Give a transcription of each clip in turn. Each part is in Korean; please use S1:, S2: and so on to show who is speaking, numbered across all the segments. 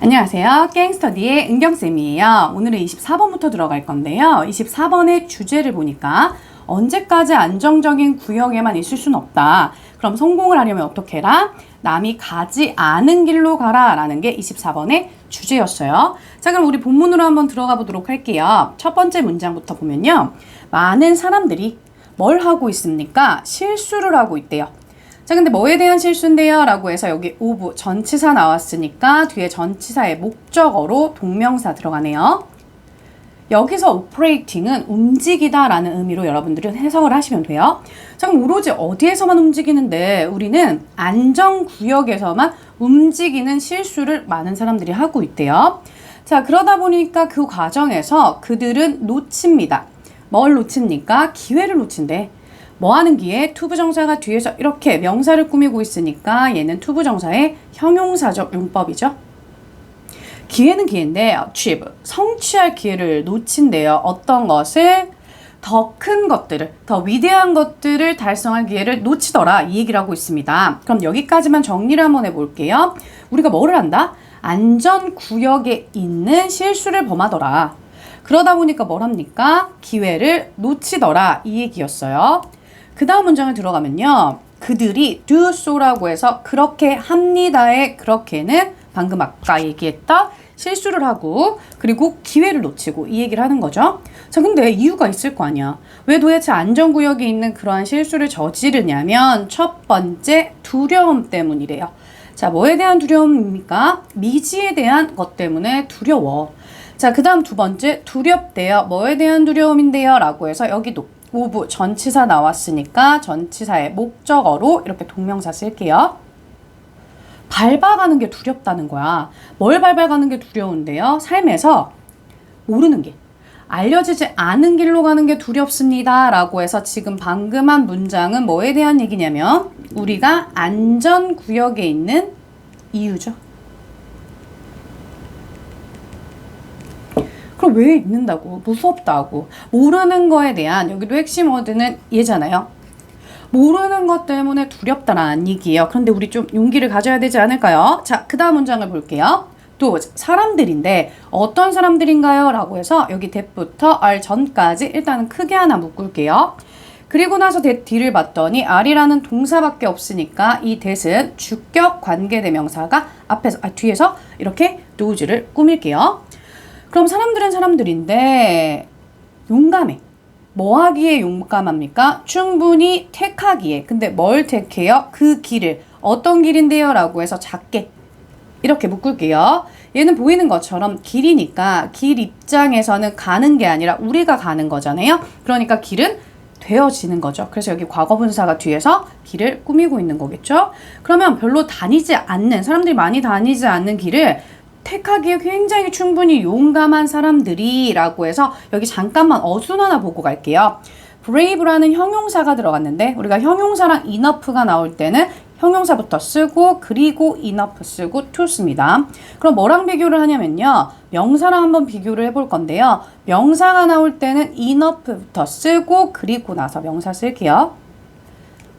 S1: 안녕하세요. 게임스터디의 은경쌤이에요. 오늘은 24번부터 들어갈 건데요. 24번의 주제를 보니까 언제까지 안정적인 구역에만 있을 수는 없다. 그럼 성공을 하려면 어떻게 해라? 남이 가지 않은 길로 가라 라는 게 24번의 주제였어요. 자, 그럼 우리 본문으로 한번 들어가 보도록 할게요. 첫 번째 문장부터 보면요. 많은 사람들이 뭘 하고 있습니까? 실수를 하고 있대요. 자, 근데 뭐에 대한 실수인데요? 라고 해서 여기 of 전치사 나왔으니까 뒤에 전치사의 목적어로 동명사 들어가네요. 여기서 operating은 움직이다 라는 의미로 여러분들은 해석을 하시면 돼요. 자, 그럼 오로지 어디에서만 움직이는데 우리는 안전구역에서만 움직이는 실수를 많은 사람들이 하고 있대요. 자, 그러다 보니까 그 과정에서 그들은 놓칩니다. 뭘 놓칩니까? 기회를 놓친대. 뭐 하는 기회? 투부정사가 뒤에서 이렇게 명사를 꾸미고 있으니까 얘는 투부정사의 형용사적 용법이죠. 기회는 기회인데 achieve, 성취할 기회를 놓친대요. 어떤 것을? 더 큰 것들을, 더 위대한 것들을 달성할 기회를 놓치더라. 이 얘기를 하고 있습니다. 그럼 여기까지만 정리를 한번 해볼게요. 우리가 뭐를 한다? 안전구역에 있는 실수를 범하더라. 그러다 보니까 뭘 합니까? 기회를 놓치더라. 이 얘기였어요. 그 다음 문장을 들어가면요. 그들이 do so라고 해서 그렇게 합니다의 그렇게는 방금 아까 얘기했던 실수를 하고 그리고 기회를 놓치고 이 얘기를 하는 거죠. 자, 근데 이유가 있을 거 아니야. 왜 도대체 안전구역에 있는 그러한 실수를 저지르냐면 첫 번째 두려움 때문이래요. 자, 뭐에 대한 두려움입니까? 미지에 대한 것 때문에 두려워. 자, 그 다음 두 번째 두렵대요. 뭐에 대한 두려움인데요? 라고 해서 여기도 of 전치사 나왔으니까 전치사의 목적어로 이렇게 동명사 쓸게요. 밟아가는 게 두렵다는 거야. 뭘 밟아가는 게 두려운데요? 삶에서 모르는 길, 알려지지 않은 길로 가는 게 두렵습니다. 라고 해서 지금 방금 한 문장은 뭐에 대한 얘기냐면 우리가 안전구역에 있는 이유죠. 그럼 왜 있는다고? 무섭다고. 모르는 거에 대한 여기도 핵심 워드는 얘잖아요. 모르는 것 때문에 두렵다라는 얘기예요. 그런데 우리 좀 용기를 가져야 되지 않을까요? 자, 그 다음 문장을 볼게요. 또 사람들인데 어떤 사람들인가요? 라고 해서 여기 that부터 are 전까지 일단은 크게 하나 묶을게요. 그리고 나서 that 뒤를 봤더니 are이라는 동사밖에 없으니까 이 that은 주격 관계대명사가 뒤에서 이렇게 those를 꾸밀게요. 그럼 사람들은 사람들인데 용감해. 뭐 하기에 용감합니까? 충분히 택하기에. 근데 뭘 택해요? 그 길을. 어떤 길인데요? 라고 해서 작게 이렇게 묶을게요. 얘는 보이는 것처럼 길이니까 길 입장에서는 가는 게 아니라 우리가 가는 거잖아요. 그러니까 길은 되어지는 거죠. 그래서 여기 과거분사가 뒤에서 길을 꾸미고 있는 거겠죠. 그러면 별로 다니지 않는, 사람들이 많이 다니지 않는 길을 택하기에 굉장히 충분히 용감한 사람들이 라고 해서 여기 잠깐만 어순 하나 보고 갈게요. brave라는 형용사가 들어갔는데 우리가 형용사랑 enough가 나올 때는 형용사부터 쓰고 그리고 enough 쓰고 to 씁니다. 그럼 뭐랑 비교를 하냐면요. 명사랑 한번 비교를 해볼 건데요. 명사가 나올 때는 enough부터 쓰고 그리고 나서 명사 쓸게요.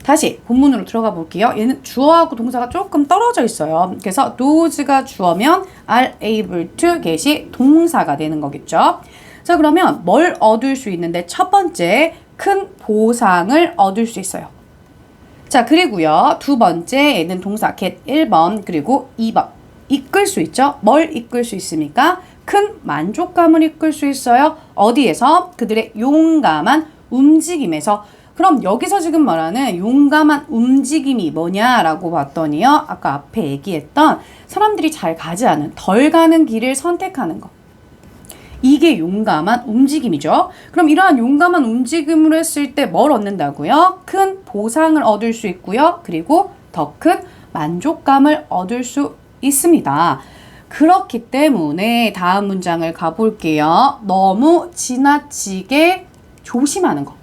S1: 다시 본문으로 들어가 볼게요. 얘는 주어하고 동사가 조금 떨어져 있어요. 그래서 those가 주어면 are able to get이 동사가 되는 거겠죠. 자, 그러면 뭘 얻을 수 있는데 첫 번째 큰 보상을 얻을 수 있어요. 자, 그리고요. 두 번째 얘는 동사 get 1번 그리고 2번 이끌 수 있죠. 뭘 이끌 수 있습니까? 큰 만족감을 이끌 수 있어요. 어디에서? 그들의 용감한 움직임에서. 그럼 여기서 지금 말하는 용감한 움직임이 뭐냐라고 봤더니요. 아까 앞에 얘기했던 사람들이 잘 가지 않은, 덜 가는 길을 선택하는 거. 이게 용감한 움직임이죠. 그럼 이러한 용감한 움직임을 했을 때 뭘 얻는다고요? 큰 보상을 얻을 수 있고요. 그리고 더 큰 만족감을 얻을 수 있습니다. 그렇기 때문에 다음 문장을 가볼게요. 너무 지나치게 조심하는 거.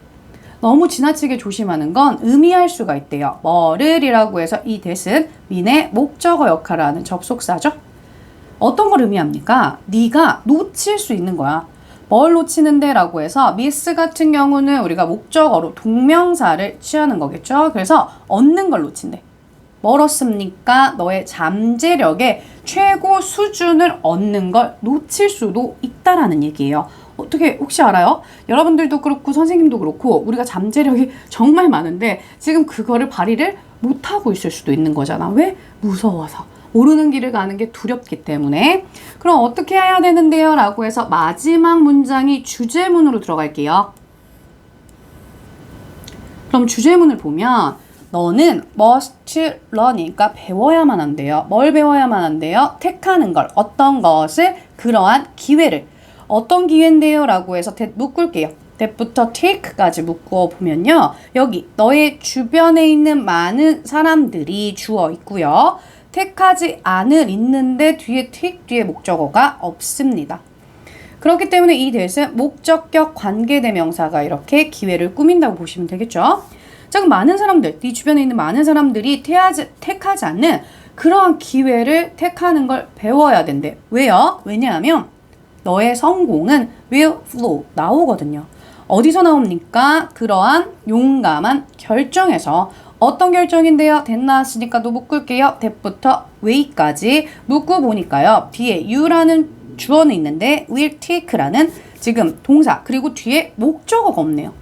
S1: 너무 지나치게 조심하는 건 의미할 수가 있대요. 뭐를이라고 해서 이 that은 민의 목적어 역할을 하는 접속사죠. 어떤 걸 의미합니까? 네가 놓칠 수 있는 거야. 뭘 놓치는데 라고 해서 miss 같은 경우는 우리가 목적어로 동명사를 취하는 거겠죠. 그래서 얻는 걸 놓친대. 뭘 얻습니까? 너의 잠재력에 최고 수준을 얻는 걸 놓칠 수도 있다라는 얘기예요. 어떻게 혹시 알아요? 여러분들도 그렇고 선생님도 그렇고 우리가 잠재력이 정말 많은데 지금 그거를 발휘를 못하고 있을 수도 있는 거잖아. 왜? 무서워서. 모르는 길을 가는 게 두렵기 때문에. 그럼 어떻게 해야 되는데요? 라고 해서 마지막 문장이 주제문으로 들어갈게요. 그럼 주제문을 보면 너는 must learn, 그러니까 배워야만 한대요. 뭘 배워야만 한대요? 택하는 걸, 어떤 것을, 그러한 기회를. 어떤 기회인데요? 라고 해서 that 묶을게요. that부터 take까지 묶어보면요. 여기 너의 주변에 있는 많은 사람들이 주어 있고요. 택하지 않을 있는데 뒤에 take 뒤에 목적어가 없습니다. 그렇기 때문에 이 that은 목적격 관계대명사가 이렇게 기회를 꾸민다고 보시면 되겠죠. 자, 그럼 많은 사람들, 네 주변에 있는 많은 사람들이 택하지 않는 그러한 기회를 택하는 걸 배워야 된대. 왜요? 왜냐하면 너의 성공은 will flow, 나오거든요. 어디서 나옵니까? 그러한 용감한 결정에서. 어떤 결정인데요? that 나왔으니까 또 묶을게요. that부터 way까지 묶어보니까요. 뒤에 you라는 주어는 있는데 will take라는 지금 동사 그리고 뒤에 목적어가 없네요.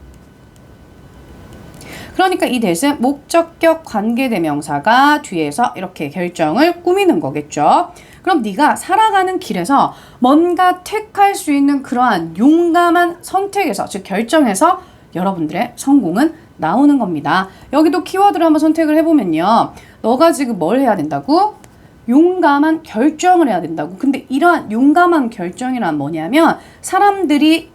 S1: 그러니까 이 that은 목적격 관계대명사가 뒤에서 이렇게 결정을 꾸미는 거겠죠. 그럼 네가 살아가는 길에서 뭔가 택할 수 있는 그러한 용감한 선택에서, 즉 결정에서 여러분들의 성공은 나오는 겁니다. 여기도 키워드를 한번 선택을 해보면요. 너가 지금 뭘 해야 된다고? 용감한 결정을 해야 된다고. 근데 이러한 용감한 결정이란 뭐냐면 사람들이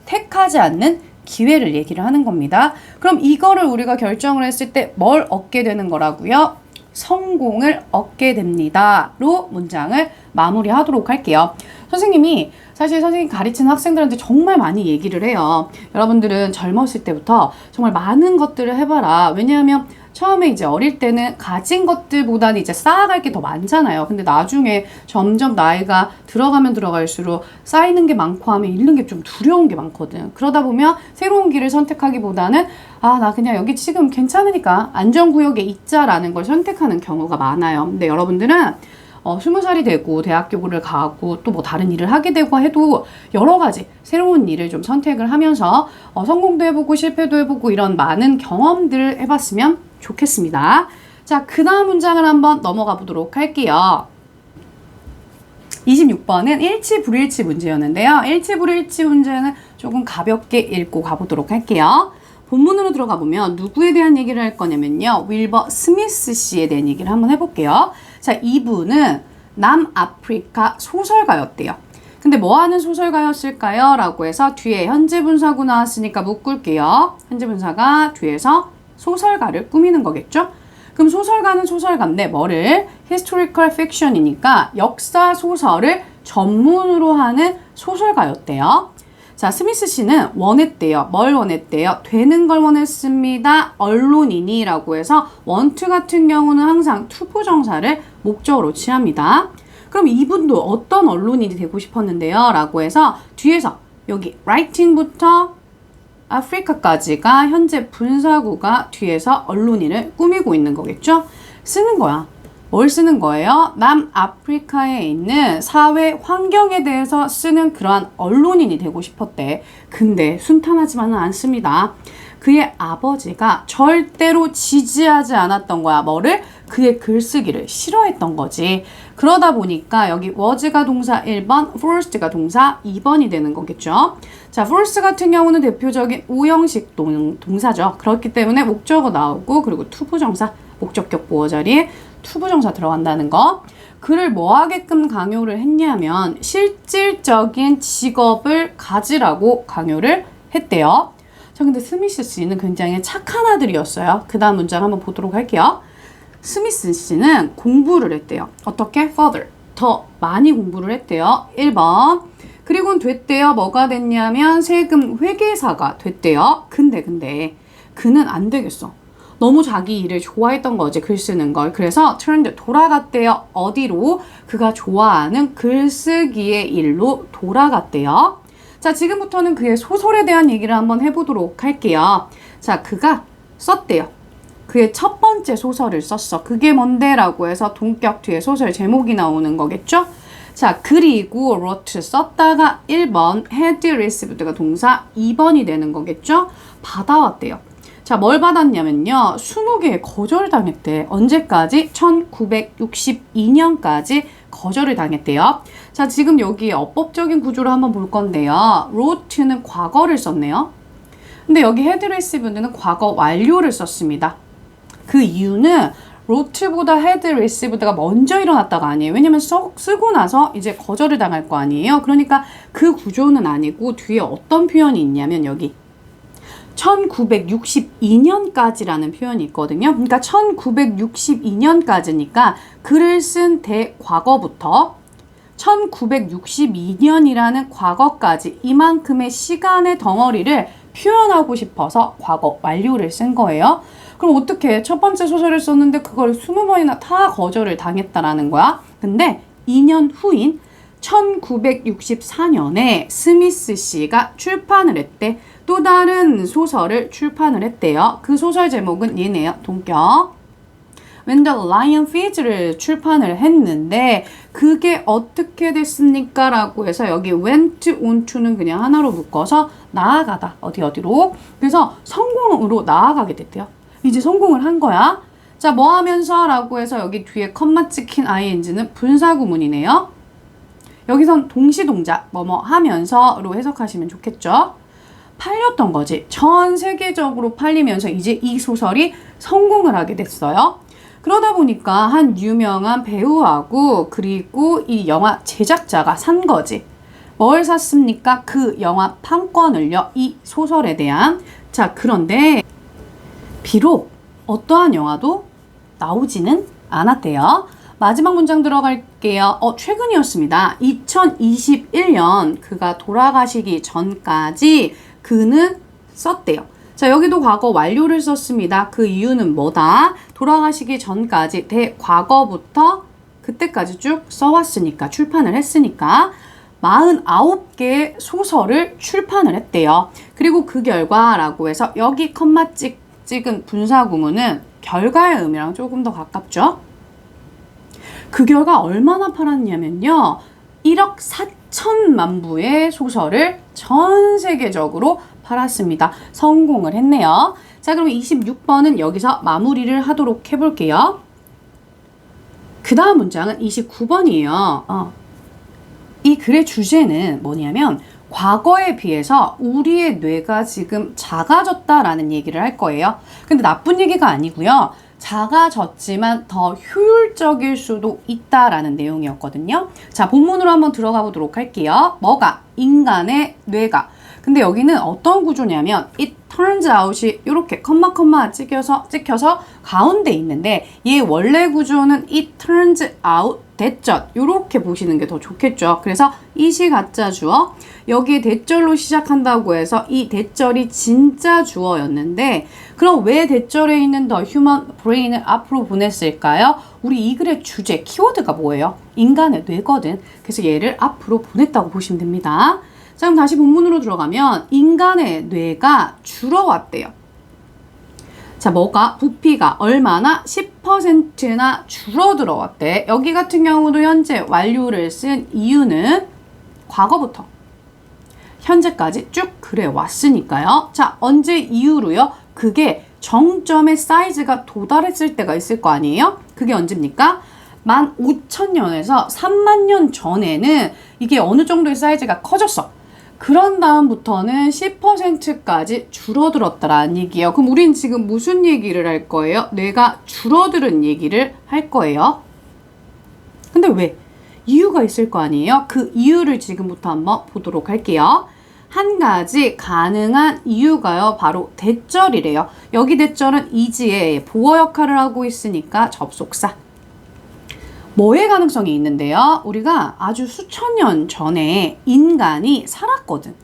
S1: 택하지 않는 기회를 얘기를 하는 겁니다. 그럼 이거를 우리가 결정을 했을 때 뭘 얻게 되는 거라고요? 성공을 얻게 됩니다. 로 문장을 마무리하도록 할게요. 선생님이 사실 선생님 가르치는 학생들한테 정말 많이 얘기를 해요. 여러분들은 젊었을 때부터 정말 많은 것들을 해봐라. 왜냐하면 처음에 이제 어릴 때는 가진 것들보다는 이제 쌓아갈 게 더 많잖아요. 근데 나중에 점점 나이가 들어가면 들어갈수록 쌓이는 게 많고 하면 잃는 게 좀 두려운 게 많거든. 그러다 보면 새로운 길을 선택하기보다는 나 그냥 여기 지금 괜찮으니까 안전구역에 있자라는 걸 선택하는 경우가 많아요. 근데 여러분들은 20살이 되고 대학교를 가고 또 뭐 다른 일을 하게 되고 해도 여러 가지 새로운 일을 좀 선택을 하면서 성공도 해보고 실패도 해보고 이런 많은 경험들을 해봤으면 좋겠습니다. 자, 그 다음 문장을 한번 넘어가 보도록 할게요. 26번은 일치 불일치 문제였는데요. 일치 불일치 문제는 조금 가볍게 읽고 가보도록 할게요. 본문으로 들어가 보면 누구에 대한 얘기를 할 거냐면요. 윌버 스미스 씨에 대한 얘기를 한번 해볼게요. 자, 이분은 남아프리카 소설가였대요. 근데 뭐 하는 소설가였을까요? 라고 해서 뒤에 현재 분사구 나왔으니까 묶을게요. 현재 분사가 뒤에서 소설가를 꾸미는 거겠죠? 그럼 소설가는 소설가인데 뭐를? historical fiction이니까 역사 소설을 전문으로 하는 소설가였대요. 자, 스미스 씨는 원했대요. 뭘 원했대요? 되는 걸 원했습니다. 언론인이라고 해서 want 같은 경우는 항상 투부정사를 목적으로 취합니다. 그럼 이분도 어떤 언론인이 되고 싶었는데요? 라고 해서 뒤에서 여기 writing부터 아프리카까지가 현재 분사구가 뒤에서 언론인을 꾸미고 있는 거겠죠? 쓰는 거야. 뭘 쓰는 거예요? 남아프리카에 있는 사회 환경에 대해서 쓰는 그러한 언론인이 되고 싶었대. 근데 순탄하지만은 않습니다. 그의 아버지가 절대로 지지하지 않았던 거야. 뭐를? 그의 글쓰기를 싫어했던 거지. 그러다 보니까 여기 was가 동사 1번, forced가 동사 2번이 되는 거겠죠. 자, force 같은 경우는 대표적인 오형식 동사죠. 그렇기 때문에 목적어 나오고 그리고 투부정사, 목적격 보어 자리에 투부정사 들어간다는 거. 그를 뭐 하게끔 강요를 했냐면 실질적인 직업을 가지라고 강요를 했대요. 자, 근데 스미스 씨는 굉장히 착한 아들이었어요. 그 다음 문장 한번 보도록 할게요. 스미스 씨는 공부를 했대요. 어떻게? further. 더 많이 공부를 했대요. 1번. 그리고는 됐대요. 뭐가 됐냐면 세금 회계사가 됐대요. 근데 그는 안 되겠어. 너무 자기 일을 좋아했던 거지, 글 쓰는 걸. 그래서 turned, 돌아갔대요. 어디로? 그가 좋아하는 글쓰기의 일로 돌아갔대요. 자, 지금부터는 그의 소설에 대한 얘기를 한번 해보도록 할게요. 자, 그가 썼대요. 그의 첫 번째 소설을 썼어. 그게 뭔데? 라고 해서 동격 뒤에 소설 제목이 나오는 거겠죠? 자, 그리고 wrote 썼다가 1번, had received가 동사 2번이 되는 거겠죠? 받아왔대요. 자, 뭘 받았냐면요. 20개의 거절을 당했대. 언제까지? 1962년까지 거절을 당했대요. 자, 지금 여기 어법적인 구조를 한번 볼 건데요. wrote는 과거를 썼네요. 근데 여기 had received는 과거 완료를 썼습니다. 그 이유는 wrote보다 had received가 먼저 일어났다가 아니에요. 왜냐면 쓰고 나서 이제 거절을 당할 거 아니에요. 그러니까 그 구조는 아니고 뒤에 어떤 표현이 있냐면 여기 1962년까지라는 표현이 있거든요. 그러니까 1962년까지니까 글을 쓴 대과거부터 1962년이라는 과거까지 이만큼의 시간의 덩어리를 표현하고 싶어서 과거 완료를 쓴 거예요. 그럼 어떻게 첫 번째 소설을 썼는데 그걸 20번이나 다 거절을 당했다라는 거야. 근데 2년 후인 1964년에 스미스 씨가 출판을 했대. 또 다른 소설을 출판을 했대요. 그 소설 제목은 얘네요. 동격. When the Lion Feeds를 출판을 했는데 그게 어떻게 됐습니까? 라고 해서 여기 went on to는 그냥 하나로 묶어서 나아가다. 어디로? 그래서 성공으로 나아가게 됐대요. 이제 성공을 한 거야. 자, 뭐 하면서? 라고 해서 여기 뒤에 컴마 찍힌 ing는 분사구문이네요. 여기선 동시동작 뭐뭐 하면서로 해석하시면 좋겠죠. 팔렸던 거지. 전 세계적으로 팔리면서 이제 이 소설이 성공을 하게 됐어요. 그러다 보니까 한 유명한 배우하고 그리고 이 영화 제작자가 산 거지. 뭘 샀습니까? 그 영화 판권을요. 이 소설에 대한. 자, 그런데 비록 어떠한 영화도 나오지는 않았대요. 마지막 문장 들어갈게요. 최근이었습니다. 2021년 그가 돌아가시기 전까지 그는 썼대요. 자, 여기도 과거 완료를 썼습니다. 그 이유는 뭐다? 돌아가시기 전까지 대과거부터 그때까지 쭉 써왔으니까, 출판을 했으니까 49개의 소설을 출판을 했대요. 그리고 그 결과라고 해서 여기 컴마 찍은 분사구문은 결과의 의미랑 조금 더 가깝죠. 그 결과 얼마나 팔았냐면요. 1억 4천만 부의 소설을 전 세계적으로 팔았습니다. 성공을 했네요. 자, 그럼 26번은 여기서 마무리를 하도록 해볼게요. 그 다음 문장은 29번이에요. 이 글의 주제는 뭐냐면 과거에 비해서 우리의 뇌가 지금 작아졌다라는 얘기를 할 거예요. 근데 나쁜 얘기가 아니고요. 작아졌지만 더 효율적일 수도 있다라는 내용이었거든요. 자, 본문으로 한번 들어가 보도록 할게요. 뭐가? 인간의 뇌가. 근데 여기는 어떤 구조냐면 it turns out이 이렇게 컴마 찍혀서 가운데 있는데 얘 원래 구조는 it turns out 대절 이렇게 보시는 게 더 좋겠죠. 그래서 it이 가짜 주어, 여기에 대절로 시작한다고 해서 이 대절이 진짜 주어였는데 그럼 왜 대절에 있는 the human brain을 앞으로 보냈을까요? 우리 이 글의 주제, 키워드가 뭐예요? 인간의 뇌거든. 그래서 얘를 앞으로 보냈다고 보시면 됩니다. 자, 그럼 다시 본문으로 들어가면 인간의 뇌가 줄어왔대요. 자, 뭐가? 부피가 얼마나? 10%나 줄어들어왔대. 여기 같은 경우도 현재 완료를 쓴 이유는 과거부터 현재까지 쭉 그래 왔으니까요. 자, 언제 이후로요? 그게 정점의 사이즈가 도달했을 때가 있을 거 아니에요? 그게 언제입니까? 15,000년에서 30,000년 전에는 이게 어느 정도의 사이즈가 커졌어. 그런 다음부터는 10%까지 줄어들었다라는 얘기예요. 그럼 우린 지금 무슨 얘기를 할 거예요? 뇌가 줄어드는 얘기를 할 거예요. 근데 왜? 이유가 있을 거 아니에요? 그 이유를 지금부터 한번 보도록 할게요. 한 가지 가능한 이유가요. 바로 대절이래요. 여기 대절은 이지의 보어 역할을 하고 있으니까 접속사. 뭐의 가능성이 있는데요? 우리가 아주 수천 년 전에 인간이 살았거든.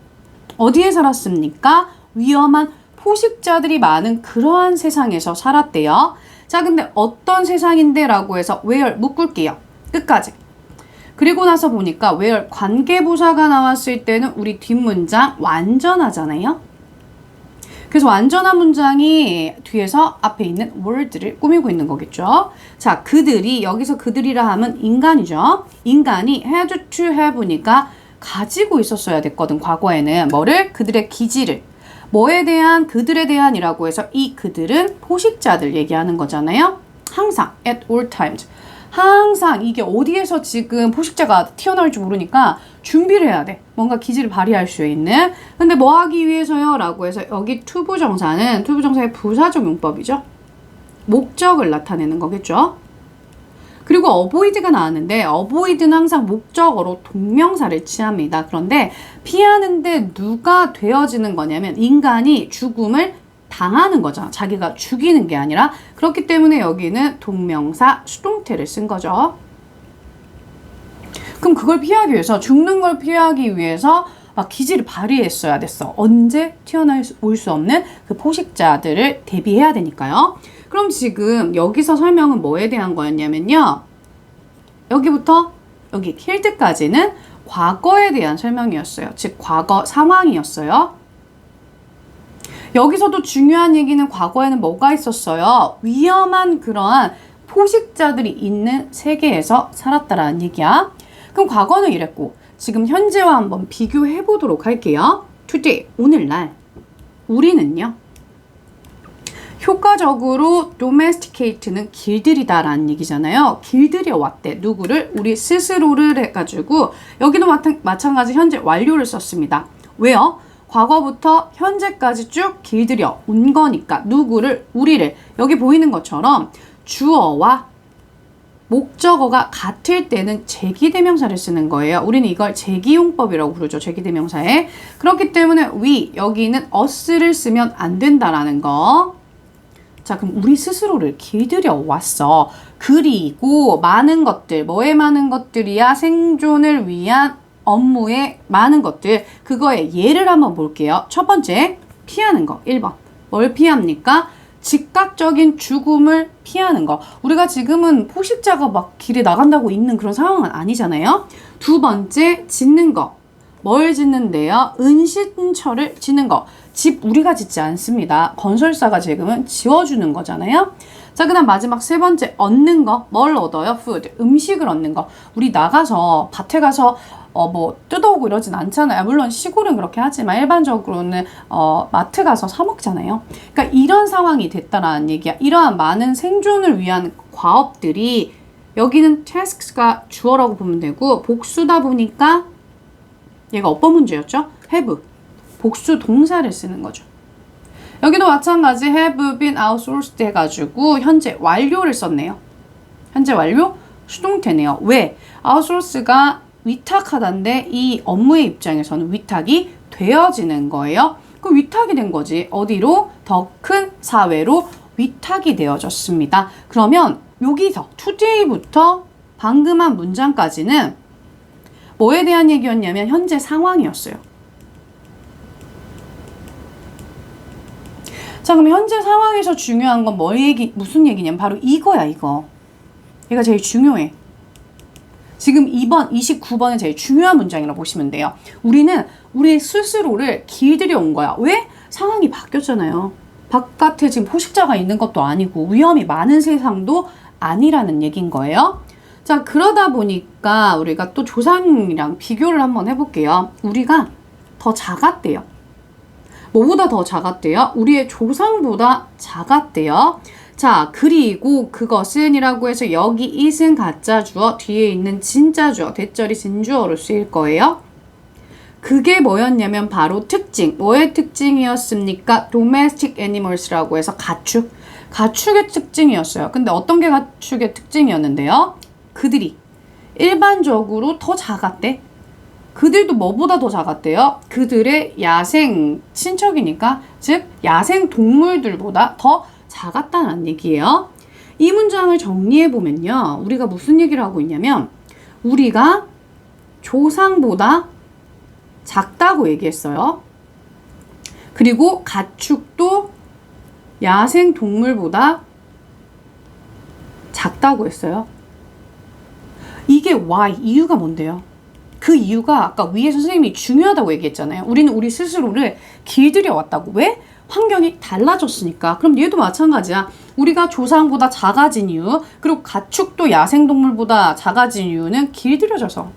S1: 어디에 살았습니까? 위험한 포식자들이 많은 그러한 세상에서 살았대요. 자, 근데 어떤 세상인데? 라고 해서 where 묶을게요. 끝까지. 그리고 나서 보니까 where 관계부사가 나왔을 때는 우리 뒷문장 완전하잖아요. 그래서 완전한 문장이 뒤에서 앞에 있는 word를 꾸미고 있는 거겠죠. 자, 그들이, 여기서 그들이라 하면 인간이죠. 인간이 had to have니까 가지고 있었어야 됐거든, 과거에는. 뭐를? 그들의 기지를. 뭐에 대한? 그들에 대한이라고 해서 이 그들은 포식자들 얘기하는 거잖아요. 항상, at all times. 항상 이게 어디에서 지금 포식자가 튀어나올지 모르니까 준비를 해야 돼. 뭔가 기지를 발휘할 수 있는. 근데 뭐 하기 위해서요? 라고 해서 여기 투부정사는 투부정사의 부사적 용법이죠. 목적을 나타내는 거겠죠. 그리고 avoid가 나왔는데 avoid는 항상 목적어로 동명사를 취합니다. 그런데 피하는데 누가 되어지는 거냐면 인간이 죽음을 당하는 거잖아. 자기가 죽이는 게 아니라. 그렇기 때문에 여기는 동명사 수동태를 쓴 거죠. 그럼 그걸 피하기 위해서, 죽는 걸 피하기 위해서 막 기지를 발휘했어야 됐어. 언제 튀어나올 수 없는 그 포식자들을 대비해야 되니까요. 그럼 지금 여기서 설명은 뭐에 대한 거였냐면요. 여기부터 여기 킬드까지는 과거에 대한 설명이었어요. 즉 과거 상황이었어요. 여기서도 중요한 얘기는 과거에는 뭐가 있었어요? 위험한 그러한 포식자들이 있는 세계에서 살았다라는 얘기야. 그럼 과거는 이랬고 지금 현재와 한번 비교해 보도록 할게요. Today, 오늘날 우리는요. 효과적으로 domesticate는 길들이다라는 얘기잖아요. 길들여 왔대. 누구를? 우리 스스로를 해가지고 여기도 마찬가지 현재 완료를 썼습니다. 왜요? 과거부터 현재까지 쭉 길들여 온 거니까 누구를? 우리를. 여기 보이는 것처럼 주어와 목적어가 같을 때는 제기대명사를 쓰는 거예요. 우리는 이걸 제기용법이라고 부르죠. 제기대명사에. 그렇기 때문에 we, 여기는 us를 쓰면 안 된다라는 거. 자, 그럼 우리 스스로를 길들여 왔어. 그리고 많은 것들, 뭐에 많은 것들이야? 생존을 위한 업무의 많은 것들. 그거의 예를 한번 볼게요. 첫 번째, 피하는 거. 1번. 뭘 피합니까? 즉각적인 죽음을 피하는 거. 우리가 지금은 포식자가 막 길에 나간다고 있는 그런 상황은 아니잖아요. 두 번째, 짓는 거. 뭘 짓는데요? 은신처를 짓는 거. 집 우리가 짓지 않습니다. 건설사가 지금은 지어주는 거잖아요. 자, 그 다음 마지막 세 번째, 얻는 거. 뭘 얻어요? food. 음식을 얻는 거. 우리 나가서 밭에 가서 뭐 뜯어오고 이러진 않잖아요. 물론 시골은 그렇게 하지만 일반적으로는 마트 가서 사 먹잖아요. 그러니까 이런 상황이 됐다라는 얘기야. 이러한 많은 생존을 위한 과업들이 여기는 task가 주어라고 보면 되고 복수다 보니까 얘가 어법 문제였죠? have. 복수 동사를 쓰는 거죠. 여기도 마찬가지 have been outsourced 해가지고 현재 완료를 썼네요. 현재 완료 수동태네요. 왜? outsource가 위탁하다인데 이 업무의 입장에서는 위탁이 되어지는 거예요. 그럼 위탁이 된 거지. 어디로? 더 큰 사회로 위탁이 되어졌습니다. 그러면 여기서 today부터 방금 한 문장까지는 뭐에 대한 얘기였냐면 현재 상황이었어요. 자, 그럼 현재 상황에서 중요한 건 무슨 얘기냐면 바로 이거야, 이거. 얘가 제일 중요해. 지금 2번, 29번은 제일 중요한 문장이라고 보시면 돼요. 우리는 우리 스스로를 길들여 온 거야. 왜? 상황이 바뀌었잖아요. 바깥에 지금 포식자가 있는 것도 아니고 위험이 많은 세상도 아니라는 얘기인 거예요. 자, 그러다 보니까 우리가 또 조상이랑 비교를 한번 해볼게요. 우리가 더 작았대요. 뭐보다 더 작았대요? 우리의 조상보다 작았대요. 자, 그리고 그것은 이라고 해서 여기 it은 가짜 주어, 뒤에 있는 진짜 주어, 대절이 진주어로 쓰일 거예요. 그게 뭐였냐면 바로 특징. 뭐의 특징이었습니까? domestic animals라고 해서 가축. 가축의 특징이었어요. 근데 어떤 게 가축의 특징이었는데요? 그들이 일반적으로 더 작았대. 그들도 뭐보다 더 작았대요? 그들의 야생 친척이니까, 즉 야생 동물들보다 더 작았다는 얘기예요. 이 문장을 정리해보면요. 우리가 무슨 얘기를 하고 있냐면 우리가 조상보다 작다고 얘기했어요. 그리고 가축도 야생 동물보다 작다고 했어요. 이게 why, 이유가 뭔데요? 그 이유가 아까 위에 선생님이 중요하다고 얘기했잖아요. 우리는 우리 스스로를 길들여 왔다고. 왜? 환경이 달라졌으니까. 그럼 얘도 마찬가지야. 우리가 조상보다 작아진 이유, 그리고 가축도 야생동물보다 작아진 이유는 길들여져서.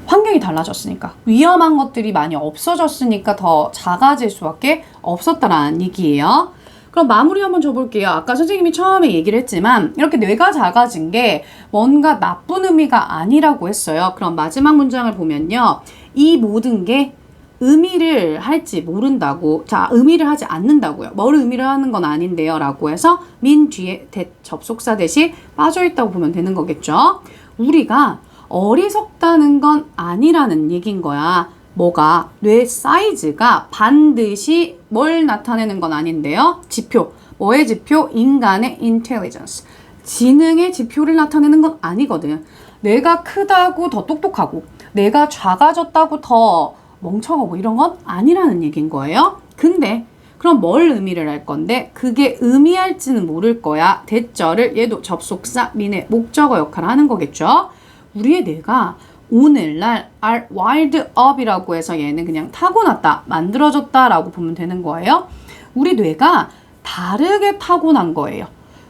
S1: 환경이 달라졌으니까. 위험한 것들이 많이 없어졌으니까 더 작아질 수밖에 없었다라는 얘기예요. 그럼 마무리 한번 줘볼게요. 아까 선생님이 처음에 얘기를 했지만 이렇게 뇌가 작아진 게 뭔가 나쁜 의미가 아니라고 했어요. 그럼 마지막 문장을 보면요. 이 모든 게 의미를 할지 모른다고. 자, 의미를 하지 않는다고요. 뭘 의미를 하는 건 아닌데요. 라고 해서 민 뒤에 접속사 대신 빠져있다고 보면 되는 거겠죠. 우리가 어리석다는 건 아니라는 얘기인 거야. 뭐가? 뇌 사이즈가 반드시 뭘 나타내는 건 아닌데요. 지표. 뭐의 지표? 인간의 intelligence. 지능의 지표를 나타내는 건 아니거든. 내가 크다고 더 똑똑하고 내가 작아졌다고 더 멍청하고 이런 건 아니라는 얘기인 거예요. 근데 그럼 뭘 의미를 할 건데 그게 의미할지는 모를 거야. 대절을 얘도 접속사 민의 목적어 역할을 하는 거겠죠. 우리의 뇌가 오늘날 are wired up이라고 해서 얘는 그냥 타고났다, 만들어졌다 라고 보면 되는 거예요. 우리 뇌가 다르게 타고난 거예요.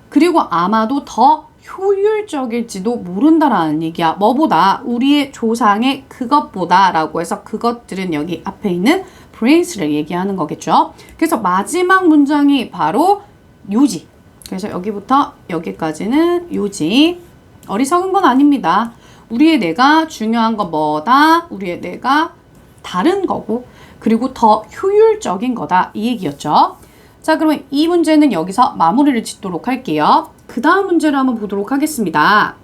S1: 그리고 아마도 더 효율적일지도 모른다라는 얘기야. 뭐보다? 우리의 조상의 그것보다 라고 해서 그것들은 여기 앞에 있는 brains를 얘기하는 거겠죠. 그래서 마지막 문장이 바로 요지. 그래서 여기부터 여기까지는 요지. 어리석은 건 아닙니다. 우리의 뇌가 중요한 건 뭐다? 우리의 뇌가 다른 거고 그리고 더 효율적인 거다. 이 얘기였죠. 자, 그러면 이 문제는 여기서 마무리를 짓도록 할게요. 그 다음 문제를 한번 보도록 하겠습니다.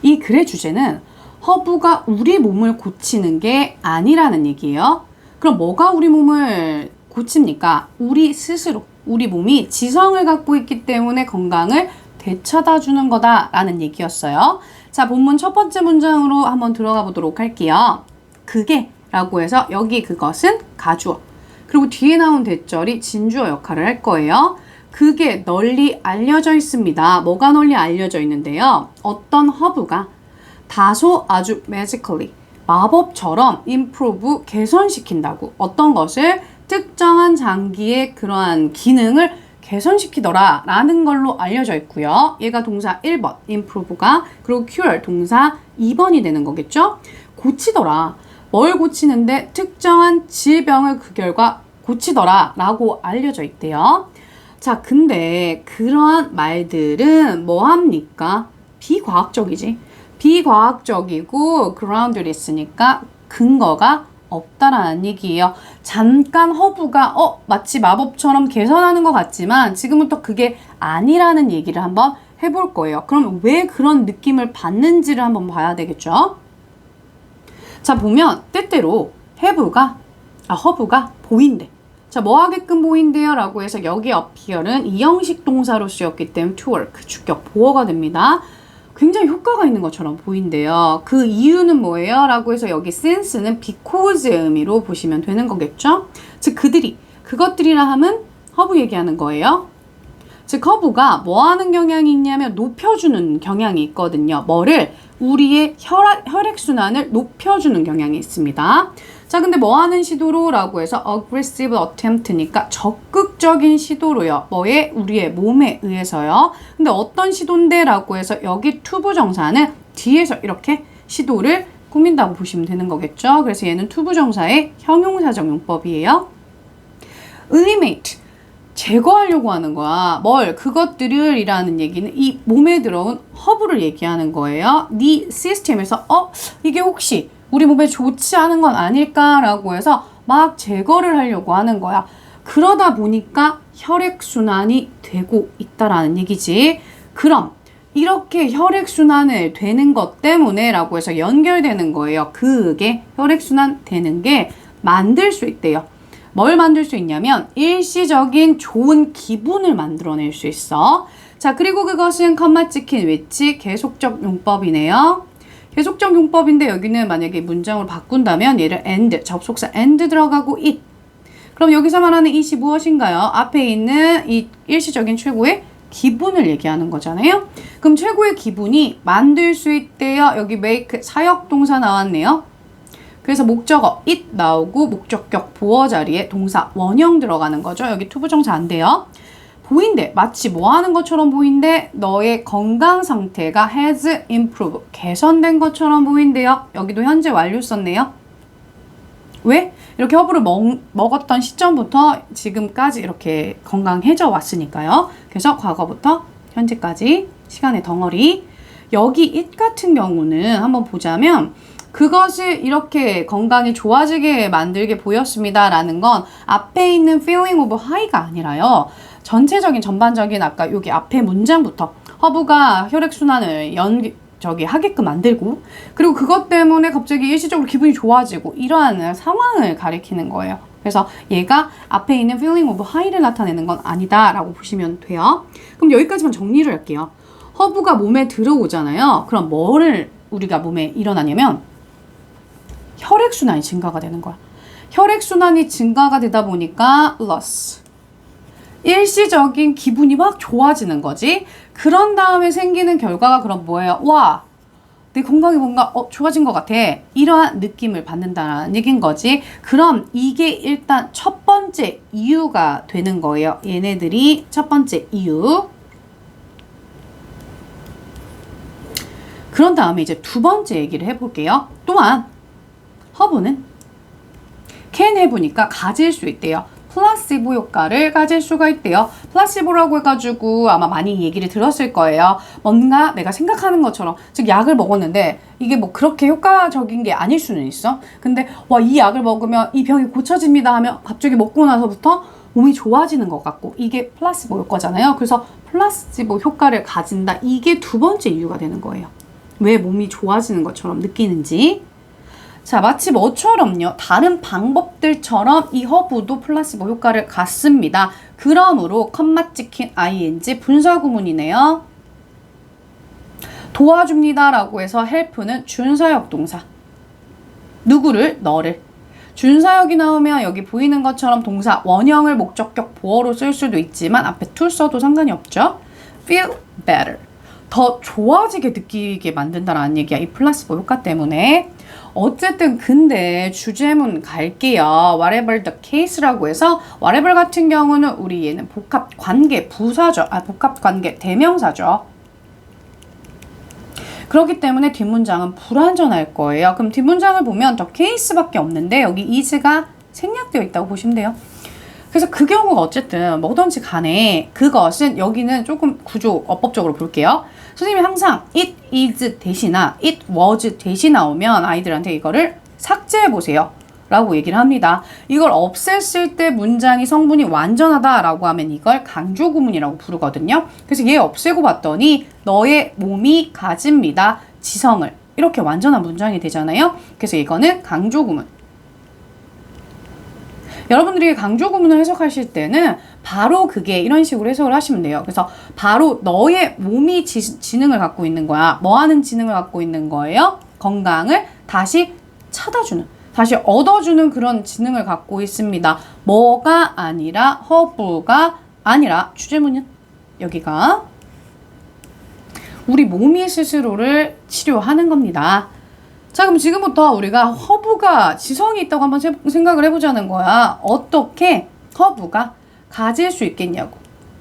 S1: 이 글의 주제는 허브가 우리 몸을 고치는 게 아니라는 얘기예요. 그럼 뭐가 우리 몸을 고칩니까? 우리 스스로, 우리 몸이 지성을 갖고 있기 때문에 건강을 되찾아 주는 거다라는 얘기였어요. 자, 본문 첫 번째 문장으로 한번 들어가 보도록 할게요. 그게 라고 해서 여기 그것은 가주어. 그리고 뒤에 나온 대절이 진주어 역할을 할 거예요. 그게 널리 알려져 있습니다. 뭐가 널리 알려져 있는데요. 어떤 허브가 다소 아주 magically, 마법처럼 improve, 개선시킨다고. 어떤 것을 특정한 장기의 그러한 기능을 개선시키더라 라는 걸로 알려져 있고요. 얘가 동사 1번, improve가, 그리고 cure 동사 2번이 되는 거겠죠. 고치더라. 뭘 고치는데? 특정한 질병을 그 결과 고치더라 라고 알려져 있대요. 자, 근데 그러한 말들은 뭐 합니까? 비과학적이지. 비과학적이고 grounded있으니까 근거가 없다라는 얘기예요. 잠깐 허브가 마치 마법처럼 개선하는 것 같지만 지금부터 그게 아니라는 얘기를 한번 해볼 거예요. 그럼 왜 그런 느낌을 받는지를 한번 봐야 되겠죠. 자, 보면 때때로 허브가 보인대. 자, 뭐 하게끔 보인대요? 라고 해서 여기 appear은 이형식 동사로 쓰였기 때문에 to work, 주격, 보어가 됩니다. 굉장히 효과가 있는 것처럼 보인대요. 그 이유는 뭐예요? 라고 해서 여기 since는 because의 의미로 보시면 되는 거겠죠? 즉, 그것들이라 함은 허브 얘기하는 거예요. 즉, 허브가 뭐 하는 경향이 있냐면 높여주는 경향이 있거든요. 뭐를? 우리의 혈액순환을 높여주는 경향이 있습니다. 자, 근데 뭐 하는 시도로? 라고 해서 aggressive attempt니까 적극적인 시도로요. 뭐에? 우리의 몸에 의해서요. 근데 어떤 시도인데? 라고 해서 여기 투부정사는 뒤에서 이렇게 시도를 꾸민다고 보시면 되는 거겠죠. 그래서 얘는 투부정사의 형용사적 용법이에요. eliminate, 제거하려고 하는 거야. 뭘? 그것들을 이라는 얘기는 이 몸에 들어온 허브를 얘기하는 거예요. 네 시스템에서 이게 혹시 우리 몸에 좋지 않은 건 아닐까라고 해서 막 제거를 하려고 하는 거야. 그러다 보니까 혈액순환이 되고 있다라는 얘기지. 그럼 이렇게 혈액순환을 되는 것 때문에 라고 해서 연결되는 거예요. 그게 혈액순환 되는 게 만들 수 있대요. 뭘 만들 수 있냐면 일시적인 좋은 기분을 만들어낼 수 있어. 자, 그리고 그것은 컴마 찍힌 위치 계속적 용법이네요. 계속적 용법인데 여기는 만약에 문장으로 바꾼다면 얘를 and, 접속사 and 들어가고 it. 그럼 여기서 말하는 it이 무엇인가요? 앞에 있는 이 일시적인 최고의 기분을 얘기하는 거잖아요. 그럼 최고의 기분이 만들 수 있대요. 여기 make 사역동사 나왔네요. 그래서 목적어 it 나오고 목적격 보어 자리에 동사 원형 들어가는 거죠. 여기 투부정사 안 돼요. 보인대, 마치 뭐 하는 것처럼 보인대, 너의 건강 상태가 has improved, 개선된 것처럼 보인대요. 여기도 현재 완료 썼네요. 왜? 이렇게 허브를 먹었던 시점부터 지금까지 이렇게 건강해져 왔으니까요. 그래서 과거부터 현재까지 시간의 덩어리. 여기 it 같은 경우는 한번 보자면 그것을 이렇게 건강이 좋아지게 만들게 보였습니다 라는 건 앞에 있는 feeling of high가 아니라요. 전체적인 전반적인 아까 여기 앞에 문장부터 허브가 혈액순환을 하게끔 만들고 그리고 그것 때문에 갑자기 일시적으로 기분이 좋아지고 이러한 상황을 가리키는 거예요. 그래서 얘가 앞에 있는 feeling of high를 나타내는 건 아니다 라고 보시면 돼요. 그럼 여기까지만 정리를 할게요. 허브가 몸에 들어오잖아요. 그럼 뭐를 우리가 몸에 일어나냐면 혈액순환이 증가가 되는 거야. 혈액순환이 증가가 되다 보니까 loss. 일시적인 기분이 막 좋아지는 거지. 그런 다음에 생기는 결과가 그럼 뭐예요? 와, 내 건강이 뭔가 좋아진 것 같아. 이러한 느낌을 받는다는 얘기인 거지. 그럼 이게 일단 첫 번째 이유가 되는 거예요. 얘네들이 첫 번째 이유. 그런 다음에 이제 두 번째 얘기를 해볼게요. 또한 허브는 can have니까 가질 수 있대요. 플라시보 효과를 가질 수가 있대요. 플라시보라고 해가지고 아마 많이 얘기를 들었을 거예요. 뭔가 내가 생각하는 것처럼, 즉 약을 먹었는데 이게 뭐 그렇게 효과적인 게 아닐 수는 있어. 근데 와, 이 약을 먹으면 이 병이 고쳐집니다 하면 갑자기 먹고 나서부터 몸이 좋아지는 것 같고 이게 플라시보 효과잖아요. 그래서 플라시보 효과를 가진다. 이게 두 번째 이유가 되는 거예요. 왜 몸이 좋아지는 것처럼 느끼는지. 자, 마치 뭐처럼요? 다른 방법들처럼 이 허브도 플라시보 효과를 갖습니다. 그러므로 컴마 찍힌 ing 분사구문이네요. 도와줍니다 라고 해서 help는 준사역 동사. 누구를? 너를. 준사역이 나오면 여기 보이는 것처럼 동사 원형을 목적격 보어로 쓸 수도 있지만 앞에 to 써도 상관이 없죠. feel better. 더 좋아지게 느끼게 만든다는 얘기야. 이 플라시보 효과 때문에. 어쨌든 근데 주제문 갈게요. whatever the case라고 해서 whatever 같은 경우는 우리 얘는 복합관계 부사죠. 복합관계 대명사죠. 그렇기 때문에 뒷문장은 불완전할 거예요. 그럼 뒷문장을 보면 the case밖에 없는데 여기 is가 생략되어 있다고 보시면 돼요. 그래서 그 경우가 어쨌든 뭐든지 간에 그것은 여기는 조금 구조 어법적으로 볼게요. 선생님이 항상 it is 대시나 it was 대시 나오면 아이들한테 이거를 삭제해 보세요 라고 얘기를 합니다. 이걸 없앴을 때 문장이 성분이 완전하다 라고 하면 이걸 강조구문이라고 부르거든요. 그래서 얘 없애고 봤더니 너의 몸이 가집니다. 지성을. 이렇게 완전한 문장이 되잖아요. 그래서 이거는 강조구문. 여러분들이 강조구문을 해석하실 때는 바로 그게 이런 식으로 해석을 하시면 돼요. 그래서 바로 너의 몸이 지능을 갖고 있는 거야. 뭐 하는 지능을 갖고 있는 거예요? 건강을 다시 찾아주는, 다시 얻어주는 그런 지능을 갖고 있습니다. 뭐가 아니라, 허브가 아니라, 주제문은 여기가 우리 몸이 스스로를 치료하는 겁니다. 자, 그럼 지금부터 우리가 허브가 지성이 있다고 한번 생각을 해보자는 거야. 어떻게 허브가 가질 수 있겠냐고.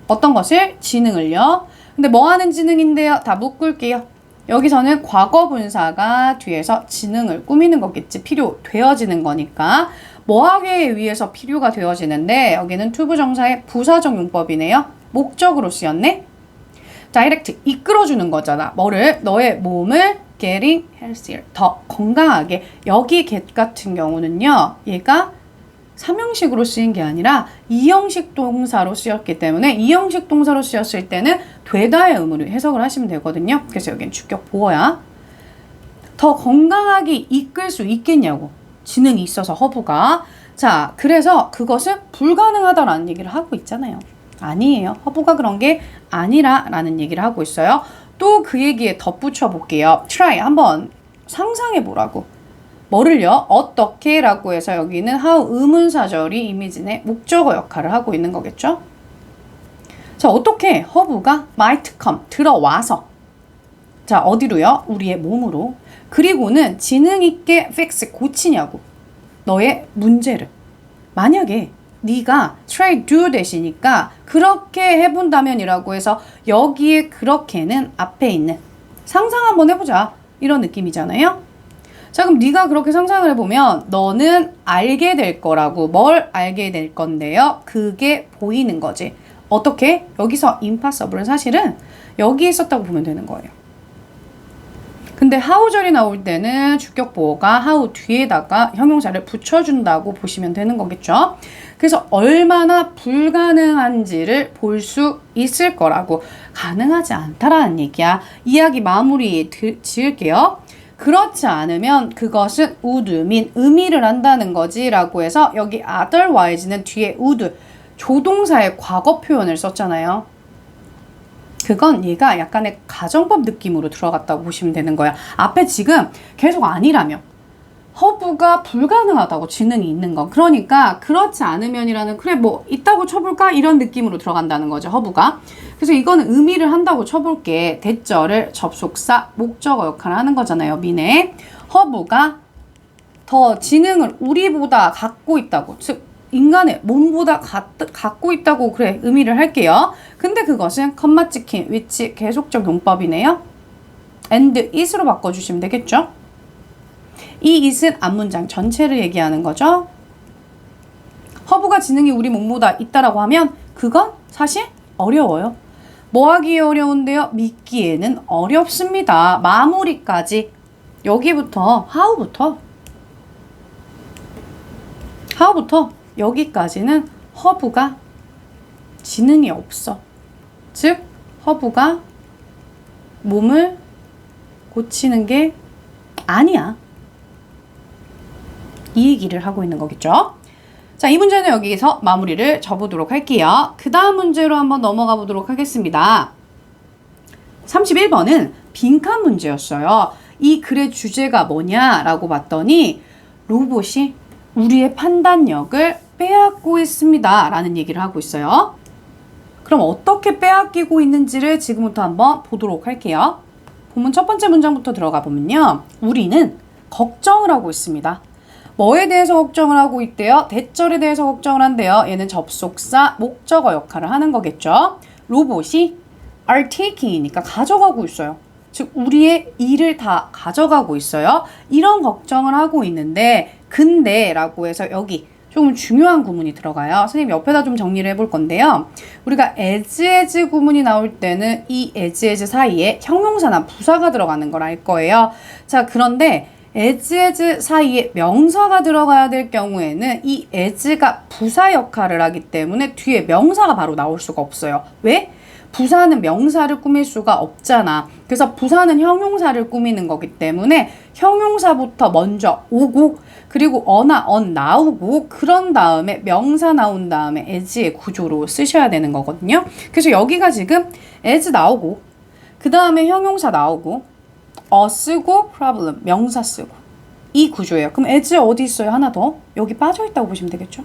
S1: 어떤 것을? 지능을요. 근데 뭐 하는 지능인데요? 다 묶을게요. 여기서는 과거 분사가 뒤에서 지능을 꾸미는 거겠지. 필요되어지는 거니까. 뭐 하기 위해서 필요가 되어지는데 여기는 투부정사의 부사적 용법이네요. 목적으로 쓰였네. 다이렉트, 이끌어주는 거잖아. 뭐를? 너의 몸을 getting healthier, 더 건강하게. 여기 get 같은 경우는요, 얘가 3형식으로 쓰인 게 아니라 2형식 동사로 쓰였기 때문에 2형식 동사로 쓰였을 때는 되다의 의무를 해석을 하시면 되거든요. 그래서 여기는 주격 보어야. 더 건강하게 이끌 수 있겠냐고. 지능이 있어서 허브가. 자, 그래서 그것은 불가능하다라는 얘기를 하고 있잖아요. 아니에요. 허브가 그런 게 아니라 라는 얘기를 하고 있어요. 또 그 얘기에 덧붙여 볼게요. try, 한번 상상해 보라고. 뭐를요? 어떻게 라고 해서 여기는 how 의문사절이 이미진의 목적어 역할을 하고 있는 거겠죠? 자, 어떻게 허브가 might come, 들어와서. 자, 어디로요? 우리의 몸으로. 그리고는 지능 있게 fix, 고치냐고. 너의 문제를. 만약에 네가 try do 대시니까 그렇게 해본다면이라고 해서 여기에 그렇게는 앞에 있는 상상 한번 해보자. 이런 느낌이잖아요. 자, 그럼 네가 그렇게 상상을 해보면 너는 알게 될 거라고. 뭘 알게 될 건데요? 그게 보이는 거지. 어떻게? 여기서 impossible은 사실은 여기에 있었다고 보면 되는 거예요. 근데 how절이 나올 때는 주격 보어가 how 뒤에다가 형용사를 붙여준다고 보시면 되는 거겠죠. 그래서 얼마나 불가능한지를 볼 수 있을 거라고. 가능하지 않다라는 얘기야. 이야기 마무리 지을게요. 그렇지 않으면 그것은 would mean 의미를 한다는 거지 라고 해서 여기 otherwise는 뒤에 would 조동사의 과거 표현을 썼잖아요. 그건 얘가 약간의 가정법 느낌으로 들어갔다고 보시면 되는 거야. 앞에 지금 계속 아니라며. 허브가 불가능하다고 지능이 있는 건. 그러니까 그렇지 않으면이라는 그래 뭐 있다고 쳐볼까? 이런 느낌으로 들어간다는 거죠. 허브가. 그래서 이거는 의미를 한다고 쳐볼게. 대절을 접속사 목적어 역할을 하는 거잖아요. 미네. 허브가 더 지능을 우리보다 갖고 있다고. 즉 인간의 몸보다 갖고 있다고 그래 의미를 할게요. 근데 그것은 컴마 찍힌 which 계속적 용법이네요. and is로 바꿔주시면 되겠죠. 이 it은 앞문장 전체를 얘기하는 거죠. 허브가 지능이 우리 몸보다 있다라고 하면 그건 사실 어려워요. 뭐 하기 어려운데요? 믿기에는 어렵습니다. 마무리까지 여기부터 how부터 여기까지는 허브가 지능이 없어. 즉 허브가 몸을 고치는 게 아니야. 이 얘기를 하고 있는 거겠죠. 자, 이 문제는 여기서 마무리를 접어보도록 할게요. 그 다음 문제로 한번 넘어가 보도록 하겠습니다. 31번은 빈칸 문제였어요. 이 글의 주제가 뭐냐라고 봤더니 로봇이 우리의 판단력을 빼앗고 있습니다 라는 얘기를 하고 있어요. 그럼 어떻게 빼앗기고 있는지를 지금부터 한번 보도록 할게요. 본문 첫 번째 문장부터 들어가 보면요. 우리는 걱정을 하고 있습니다. 뭐에 대해서 걱정을 하고 있대요? 대절에 대해서 걱정을 한대요. 얘는 접속사, 목적어 역할을 하는 거겠죠. 로봇이 are taking이니까 가져가고 있어요. 즉 우리의 일을 다 가져가고 있어요. 이런 걱정을 하고 있는데 근데 라고 해서 여기 조금 중요한 구문이 들어가요. 선생님 옆에다 좀 정리를 해볼 건데요. 우리가 as 구문이 나올 때는 이 as 사이에 형용사나 부사가 들어가는 걸 알 거예요. 자, 그런데 as 사이에 명사가 들어가야 될 경우에는 이 as가 부사 역할을 하기 때문에 뒤에 명사가 바로 나올 수가 없어요. 왜? 부사는 명사를 꾸밀 수가 없잖아. 그래서 부사는 형용사를 꾸미는 거기 때문에 형용사부터 먼저 오고 그리고 어나 언 나오고 그런 다음에 명사 나온 다음에 as의 구조로 쓰셔야 되는 거거든요. 그래서 여기가 지금 as 나오고 그 다음에 형용사 나오고 쓰고 problem 명사 쓰고 이 구조예요. 그럼 as 어디 있어요? 하나 더 여기 빠져있다고 보시면 되겠죠.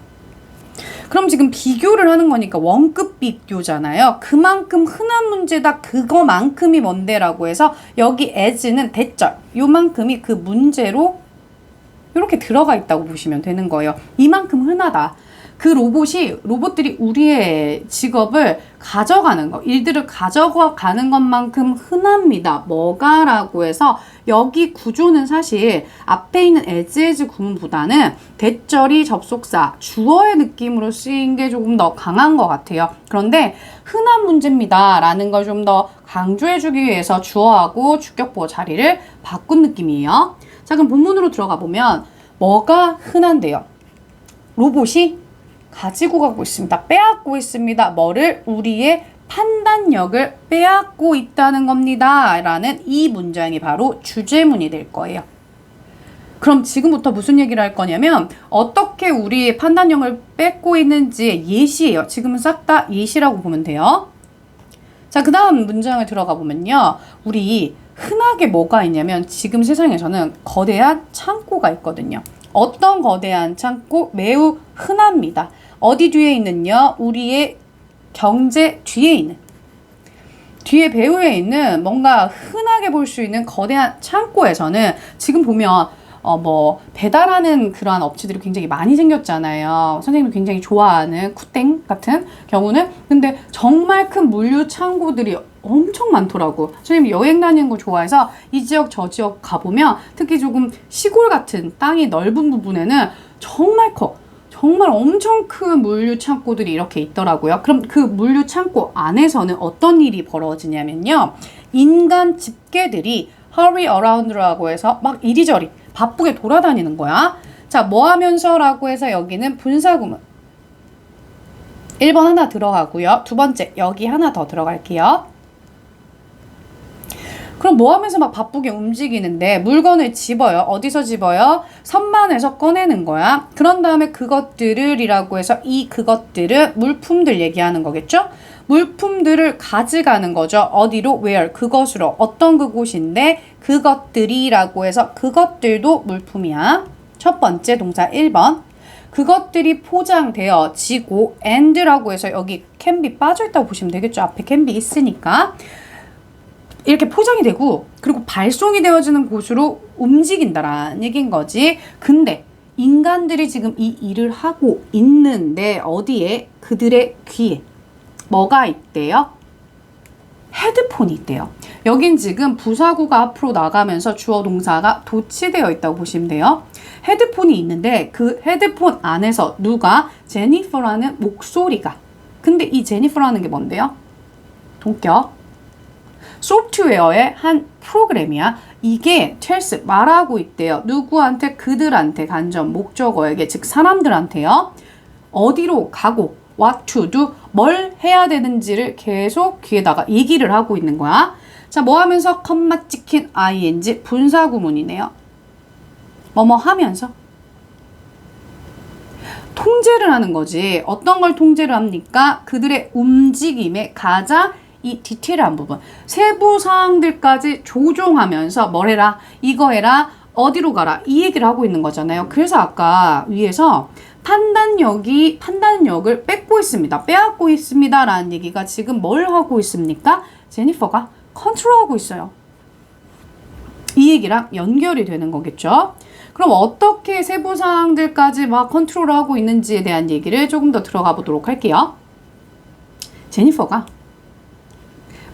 S1: 그럼 지금 비교를 하는 거니까 원급 비교잖아요. 그만큼 흔한 문제다. 그거만큼이 뭔데라고 해서 여기 as는 대절 요만큼이 그 문제로 이렇게 들어가 있다고 보시면 되는 거예요. 이만큼 흔하다. 그 로봇들이 우리의 직업을 가져가는 거, 일들을 가져가는 것만큼 흔합니다. 뭐가라고 해서 여기 구조는 사실 앞에 있는 as 구문보다는 대절이 접속사, 주어의 느낌으로 쓰인 게 조금 더 강한 것 같아요. 그런데 흔한 문제입니다. 라는 걸 좀 더 강조해주기 위해서 주어하고 주격보어 자리를 바꾼 느낌이에요. 자, 그럼 본문으로 들어가 보면 뭐가 흔한데요? 로봇이 가지고 가고 있습니다. 빼앗고 있습니다. 뭐를? 우리의 판단력을 빼앗고 있다는 겁니다. 라는 이 문장이 바로 주제문이 될 거예요. 그럼 지금부터 무슨 얘기를 할 거냐면 어떻게 우리의 판단력을 뺏고 있는지의 예시예요. 지금은 싹 다 예시라고 보면 돼요. 자, 그 다음 문장을 들어가 보면요. 우리 흔하게 뭐가 있냐면 지금 세상에서는 거대한 창고가 있거든요. 어떤 거대한 창고? 매우 흔합니다. 어디 뒤에 있는요? 우리의 경제 뒤에 있는. 뒤에 배후에 있는 뭔가 흔하게 볼 수 있는 거대한 창고에서는 지금 보면 뭐 배달하는 그러한 업체들이 굉장히 많이 생겼잖아요. 선생님이 굉장히 좋아하는 쿠땡 같은 경우는. 근데 정말 큰 물류 창고들이 엄청 많더라고. 선생님이 여행 다니는 거 좋아해서 이 지역 저 지역 가보면 특히 조금 시골 같은 땅이 넓은 부분에는 정말 커. 정말 엄청 큰 물류 창고들이 이렇게 있더라고요. 그럼 그 물류 창고 안에서는 어떤 일이 벌어지냐면요. 인간 집게들이 hurry around라고 해서 막 이리저리 바쁘게 돌아다니는 거야. 자, 뭐 하면서 라고 해서 여기는 분사구문. 1번 하나 들어가고요. 두 번째, 여기 하나 더 들어갈게요. 그럼 뭐 하면서 막 바쁘게 움직이는데 물건을 집어요. 어디서 집어요? 선반에서 꺼내는 거야. 그런 다음에 그것들을 이라고 해서 이 그것들은 물품들 얘기하는 거겠죠? 물품들을 가져가는 거죠. 어디로? where? 그것으로. 어떤 그곳인데 그것들이라고 해서 그것들도 물품이야. 첫 번째 동사 1번. 그것들이 포장되어지고 and라고 해서 여기 can be 빠져있다고 보시면 되겠죠. 앞에 can be 있으니까. 이렇게 포장이 되고 그리고 발송이 되어지는 곳으로 움직인다라는 얘기인 거지. 근데 인간들이 지금 이 일을 하고 있는데 어디에? 그들의 귀에 뭐가 있대요? 헤드폰이 있대요. 여긴 지금 부사구가 앞으로 나가면서 주어 동사가 도치되어 있다고 보시면 돼요. 헤드폰이 있는데 그 헤드폰 안에서 누가? 제니퍼라는 목소리가. 근데 이 제니퍼라는 게 뭔데요? 동격. 소프트웨어의 한 프로그램이야. 이게 텔스 말하고 있대요. 누구한테? 그들한테 간접 목적어에게, 즉 사람들한테요. 어디로 가고 what to do, 뭘 해야 되는지를 계속 귀에다가 얘기를 하고 있는 거야. 자, 뭐 하면서? 컴마 찍힌 ing 분사구문이네요. 뭐뭐 하면서 통제를 하는 거지. 어떤 걸 통제를 합니까? 그들의 움직임에 가장 이 디테일한 부분, 세부 사항들까지 조종하면서 뭘 해라, 이거 해라, 어디로 가라, 이 얘기를 하고 있는 거잖아요. 그래서 아까 위에서 판단력을 뺏고 있습니다. 빼앗고 있습니다. 라는 얘기가 지금 뭘 하고 있습니까? 제니퍼가 컨트롤하고 있어요. 이 얘기랑 연결이 되는 거겠죠. 그럼 어떻게 세부 사항들까지 막 컨트롤하고 있는지에 대한 얘기를 조금 더 들어가 보도록 할게요. 제니퍼가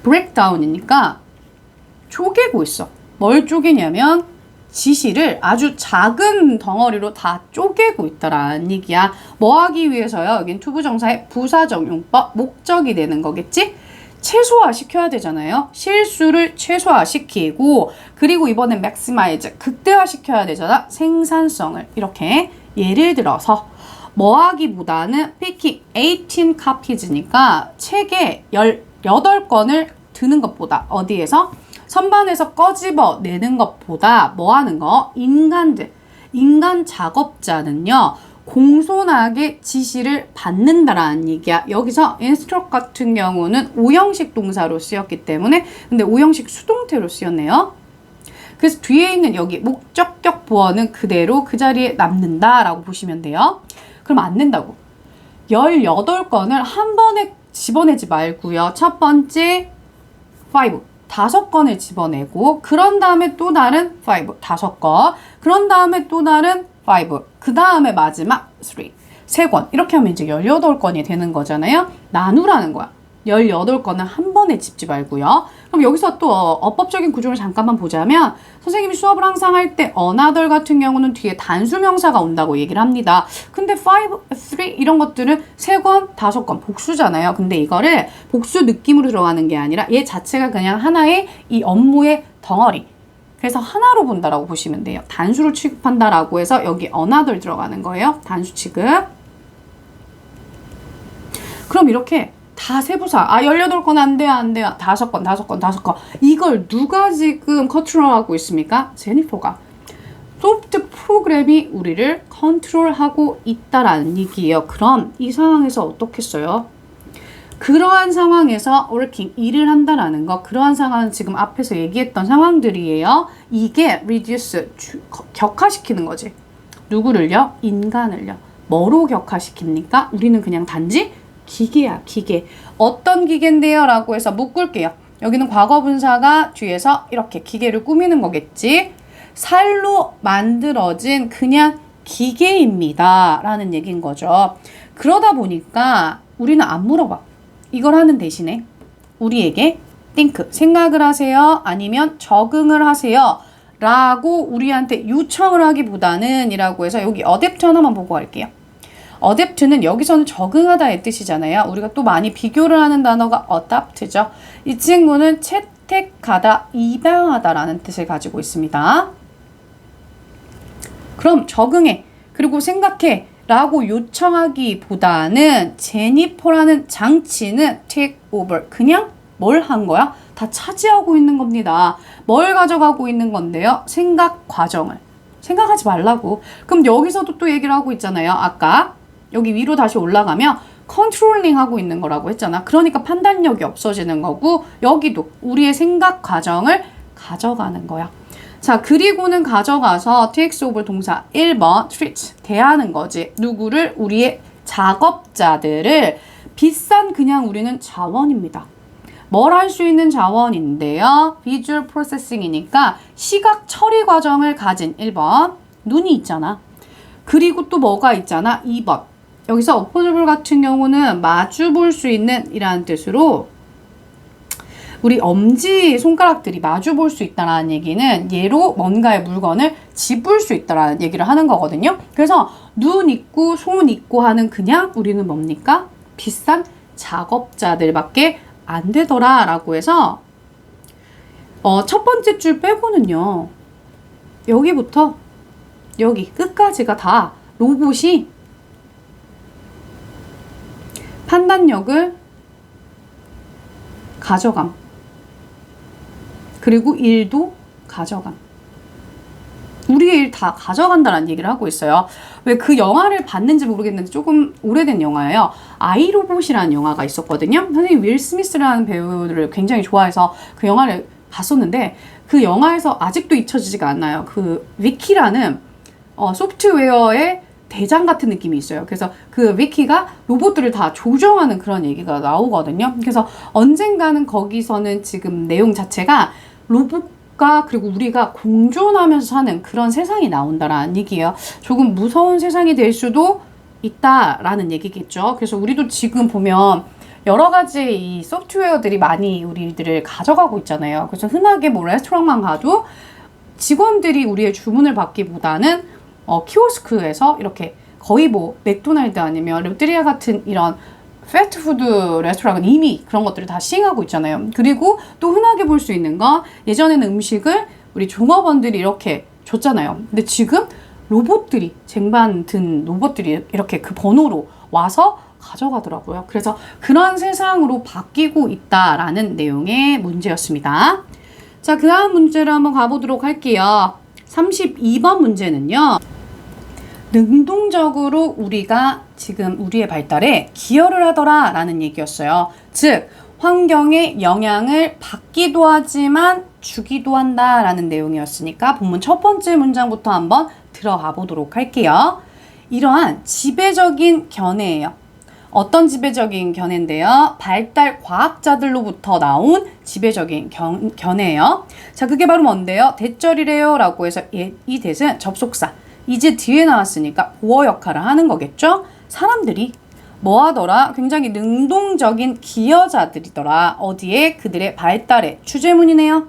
S1: 브레이크다운이니까 쪼개고 있어. 뭘 쪼개냐면 지시를 아주 작은 덩어리로 다 쪼개고 있다라는 얘기야. 뭐 하기 위해서요? 여긴 투부정사의 부사적 용법, 목적이 되는 거겠지? 최소화시켜야 되잖아요. 실수를 최소화시키고, 그리고 이번엔 maximize, 극대화시켜야 되잖아. 생산성을. 이렇게 예를 들어서 뭐 하기보다는 picking 18 copies니까 책에 18권을 드는 것보다, 어디에서? 선반에서 꺼집어 내는 것보다 뭐 하는 거? 인간 작업자는요, 공손하게 지시를 받는다라는 얘기야. 여기서 instruct 같은 경우는 5형식 동사로 쓰였기 때문에, 근데 5형식 수동태로 쓰였네요. 그래서 뒤에 있는 여기 목적격 보어는 그대로 그 자리에 남는다라고 보시면 돼요. 그럼 안 된다고. 18건을 한 번에 집어내지 말고요. 첫 번째 5, 5건을 집어내고, 그런 다음에 또 다른 5, 5건, 그런 다음에 또 다른 5, 그 다음에 마지막 3, 3권. 이렇게 하면 이제 18건이 되는 거잖아요. 나누라는 거야. 18건을 한 번에 집지 말고요. 그럼 여기서 또 어법적인 구조를 잠깐만 보자면, 선생님이 수업을 항상 할 때 another 같은 경우는 뒤에 단수명사가 온다고 얘기를 합니다. 근데 5, 3 이런 것들은 3권, 5권 복수잖아요. 근데 이거를 복수 느낌으로 들어가는 게 아니라 얘 자체가 그냥 하나의 이 업무의 덩어리. 그래서 하나로 본다라고 보시면 돼요. 단수로 취급한다라고 해서 여기 another 들어가는 거예요. 단수 취급. 그럼 이렇게 다 세부사, 18건 안 돼요, 안 돼요. 5건. 이걸 누가 지금 컨트롤하고 있습니까? 제니퍼가. 소프트 프로그램이 우리를 컨트롤하고 있다라는 얘기예요. 그럼 이 상황에서 어떻겠어요? 그러한 상황에서 working, 일을 한다라는 거, 그러한 상황은 지금 앞에서 얘기했던 상황들이에요. 이게 reduce, 격화시키는 거지. 누구를요? 인간을요. 뭐로 격화시킵니까? 우리는 그냥 단지 기계야, 기계. 어떤 기계인데요? 라고 해서 묶을게요. 여기는 과거분사가 뒤에서 이렇게 기계를 꾸미는 거겠지. 살로 만들어진 그냥 기계입니다. 라는 얘기인 거죠. 그러다 보니까 우리는 안 물어봐. 이걸 하는 대신에 우리에게 think, 생각을 하세요? 아니면 적응을 하세요? 라고 우리한테 요청을 하기보다는 이라고 해서 여기 adapt 하나만 보고 갈게요. adapt는 여기서는 적응하다의 뜻이잖아요. 우리가 또 많이 비교를 하는 단어가 adapt죠. 이 친구는 채택하다, 입양하다라는 뜻을 가지고 있습니다. 그럼 적응해, 그리고 생각해 라고 요청하기보다는 제니퍼라는 장치는 take over, 그냥 뭘 한 거야? 다 차지하고 있는 겁니다. 뭘 가져가고 있는 건데요? 생각 과정을. 생각하지 말라고. 그럼 여기서도 또 얘기를 하고 있잖아요. 아까 여기 위로 다시 올라가면 컨트롤링 하고 있는 거라고 했잖아. 그러니까 판단력이 없어지는 거고, 여기도 우리의 생각 과정을 가져가는 거야. 자, 그리고는 가져가서 takes over 동사 1번 treat, 대하는 거지. 누구를? 우리의 작업자들을. 비싼 그냥 우리는 자원입니다. 뭘 할 수 있는 자원인데요. visual processing이니까 시각 처리 과정을 가진 1번. 눈이 있잖아. 그리고 또 뭐가 있잖아. 2번. 여기서 opposable 같은 경우는 마주 볼 수 있는 이라는 뜻으로 우리 엄지 손가락들이 마주 볼 수 있다라는 얘기는 얘로 뭔가의 물건을 집을 수 있다라는 얘기를 하는 거거든요. 그래서 눈 있고 손 있고 하는 그냥 우리는 뭡니까? 비싼 작업자들밖에 안 되더라 라고 해서 첫 번째 줄 빼고는요. 여기부터 여기 끝까지가 다 로봇이 판단력을 가져감. 그리고 일도 가져감. 우리의 일 다 가져간다는 얘기를 하고 있어요. 왜 그 영화를 봤는지 모르겠는데 조금 오래된 영화예요. 아이로봇이라는 영화가 있었거든요. 선생님 윌 스미스라는 배우를 굉장히 좋아해서 그 영화를 봤었는데 그 영화에서 아직도 잊혀지지가 않아요. 그 위키라는 소프트웨어의 대장 같은 느낌이 있어요. 그래서 그 위키가 로봇들을 다 조정하는 그런 얘기가 나오거든요. 그래서 언젠가는 거기서는 지금 내용 자체가 로봇과 그리고 우리가 공존하면서 사는 그런 세상이 나온다라는 얘기예요. 조금 무서운 세상이 될 수도 있다라는 얘기겠죠. 그래서 우리도 지금 보면 여러 가지 이 소프트웨어들이 많이 우리들을 가져가고 있잖아요. 그래서 흔하게 뭐 레스토랑만 가도 직원들이 우리의 주문을 받기보다는 키오스크에서 이렇게 거의 뭐 맥도날드 아니면 롯데리아 같은 이런 패스트푸드 레스토랑은 이미 그런 것들을 다 시행하고 있잖아요. 그리고 또 흔하게 볼 수 있는 건 예전에는 음식을 우리 종업원들이 이렇게 줬잖아요. 근데 지금 로봇들이 쟁반 든 로봇들이 이렇게 그 번호로 와서 가져가더라고요. 그래서 그런 세상으로 바뀌고 있다라는 내용의 문제였습니다. 자, 그 다음 문제를 한번 가보도록 할게요. 32번 문제는요. 능동적으로 우리가 지금 우리의 발달에 기여를 하더라 라는 얘기였어요. 즉 환경에 영향을 받기도 하지만 주기도 한다 라는 내용이었으니까 본문 첫 번째 문장부터 한번 들어가 보도록 할게요. 이러한 지배적인 견해예요. 어떤 지배적인 견해인데요? 발달 과학자들로부터 나온 지배적인 견해예요. 자, 그게 바로 뭔데요? 대절이래요 라고 해서 이 대은 접속사 이제 뒤에 나왔으니까 보어 역할을 하는 거겠죠? 사람들이 뭐 하더라? 굉장히 능동적인 기여자들이더라. 어디에? 그들의 발달에. 주제문이네요.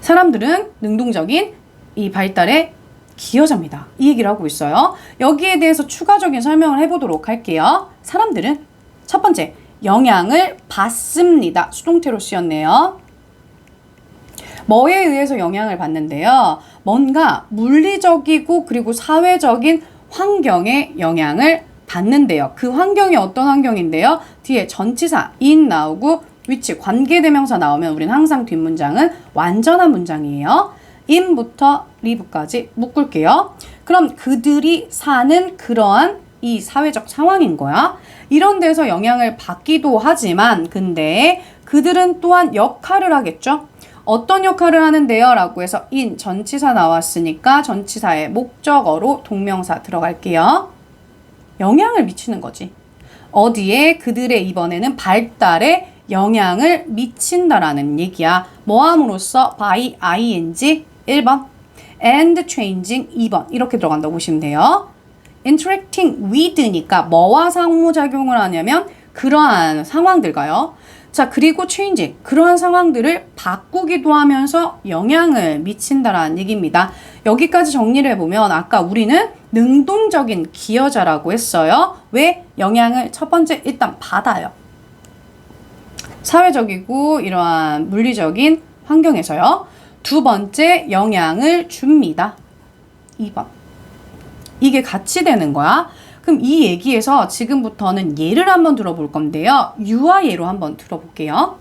S1: 사람들은 능동적인 이 발달에 기여자입니다. 이 얘기를 하고 있어요. 여기에 대해서 추가적인 설명을 해보도록 할게요. 사람들은 첫 번째, 영향을 받습니다. 수동태로 쓰였네요. 뭐에 의해서 영향을 받는데요? 뭔가 물리적이고 그리고 사회적인 환경에 영향을 받는데요. 그 환경이 어떤 환경인데요? 뒤에 전치사 in 나오고 which 관계대명사 나오면 우리는 항상 뒷문장은 완전한 문장이에요. in부터 live까지 묶을게요. 그럼 그들이 사는 그러한 이 사회적 상황인 거야. 이런 데서 영향을 받기도 하지만 근데 그들은 또한 역할을 하겠죠. 어떤 역할을 하는데요? 라고 해서 in 전치사 나왔으니까 전치사의 목적어로 동명사 들어갈게요. 영향을 미치는 거지. 어디에? 그들의 이번에는 발달에 영향을 미친다라는 얘기야. 뭐함으로써 by ing 1번 and changing 2번 이렇게 들어간다고 보시면 돼요. interacting with니까 뭐와 상호작용을 하냐면 그러한 상황들과요. 자, 그리고 changing 그러한 상황들을 바꾸기도 하면서 영향을 미친다라는 얘기입니다. 여기까지 정리를 해보면 아까 우리는 능동적인 기여자라고 했어요. 왜? 영향을 첫 번째 일단 받아요. 사회적이고 이러한 물리적인 환경에서요. 두 번째 영향을 줍니다. 2번. 이게 같이 되는 거야. 그럼 이 얘기에서 지금부터는 예를 한번 들어볼 건데요. 유아예로 한번 들어볼게요.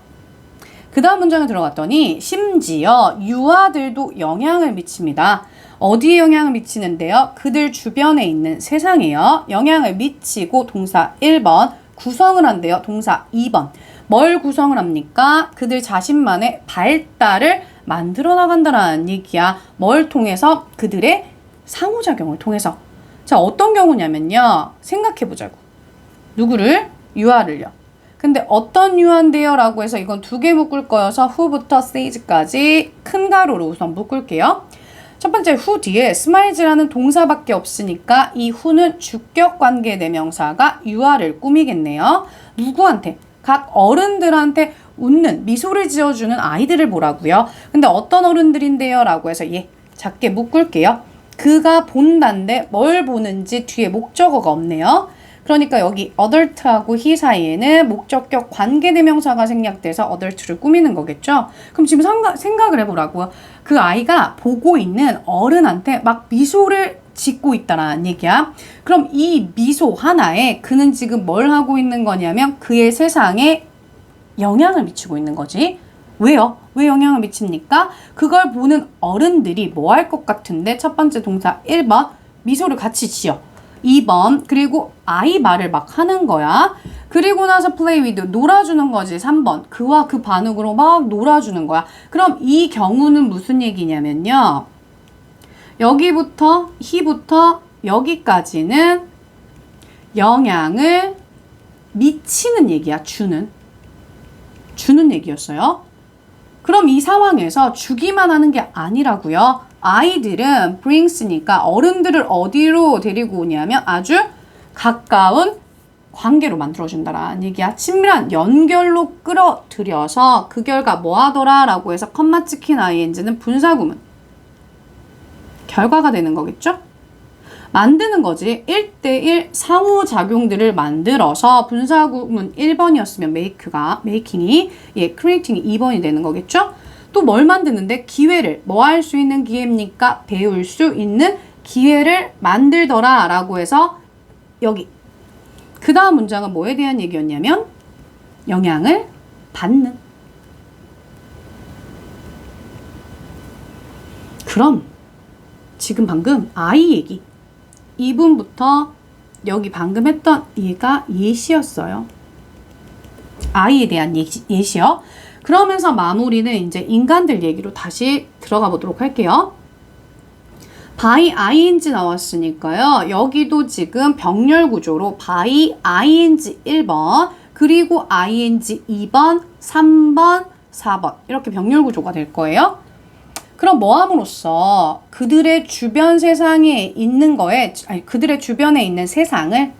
S1: 그 다음 문장에 들어갔더니 심지어 유아들도 영향을 미칩니다. 어디에 영향을 미치는데요? 그들 주변에 있는 세상에요. 영향을 미치고 동사 1번 구성을 한대요. 동사 2번. 뭘 구성을 합니까? 그들 자신만의 발달을 만들어 나간다라는 얘기야. 뭘 통해서? 그들의 상호작용을 통해서. 자, 어떤 경우냐면요. 생각해보자고. 누구를? 유아를요. 근데 어떤 유아인데요? 라고 해서 이건 두 개 묶을 거여서 who부터 says까지 큰 가로로 우선 묶을게요. 첫 번째 who 뒤에 smiles라는 동사밖에 없으니까 이 who는 주격 관계 대명사가 유아를 꾸미겠네요. 누구한테? 각 어른들한테 웃는 미소를 지어주는 아이들을 보라고요. 근데 어떤 어른들인데요? 라고 해서 작게 묶을게요. 그가 본다인데 뭘 보는지 뒤에 목적어가 없네요. 그러니까 여기 adult하고 he 사이에는 목적격 관계대명사가 생략돼서 adult를 꾸미는 거겠죠. 그럼 지금 생각을 해보라고요. 그 아이가 보고 있는 어른한테 막 미소를 짓고 있다라는 얘기야. 그럼 이 미소 하나에 그는 지금 뭘 하고 있는 거냐면 그의 세상에 영향을 미치고 있는 거지. 왜요? 왜 영향을 미칩니까? 그걸 보는 어른들이 뭐 할 것 같은데 첫 번째 동사 1번 미소를 같이 지어. 2번 그리고 아이 말을 막 하는 거야. 그리고 나서 play with 놀아주는 거지. 3번 그와 그 반응으로 막 놀아주는 거야. 그럼 이 경우는 무슨 얘기냐면요. 여기부터 he부터 여기까지는 영향을 미치는 얘기야. 주는 얘기였어요. 그럼 이 상황에서 주기만 하는 게 아니라고요. 아이들은 brings니까 어른들을 어디로 데리고 오냐면 아주 가까운 관계로 만들어준다라는 얘기야. 친밀한 연결로 끌어들여서 그 결과 뭐 하더라 라고 해서 컴마 찍힌 ing는 분사구문. 결과가 되는 거겠죠? 만드는 거지. 1대1 상호작용들을 만들어서 분사구문 1번이었으면 making이 creating이 2번이 되는 거겠죠? 또 뭘 만드는데? 기회를. 뭐 할 수 있는 기회입니까? 배울 수 있는 기회를 만들더라 라고 해서 여기 그 다음 문장은 뭐에 대한 얘기였냐면 영향을 받는. 그럼 지금 방금 아이 얘기 2분부터 여기 방금 했던 얘가 예시였어요. 아이에 대한 예시요. 그러면서 마무리는 이제 인간들 얘기로 다시 들어가 보도록 할게요. by ing 나왔으니까요. 여기도 지금 병렬 구조로 by ing 1번 그리고 ing 2번, 3번, 4번 이렇게 병렬 구조가 될 거예요. 그럼 뭐 함으로써 그들의 주변 세상에 있는 그들의 주변에 있는 세상을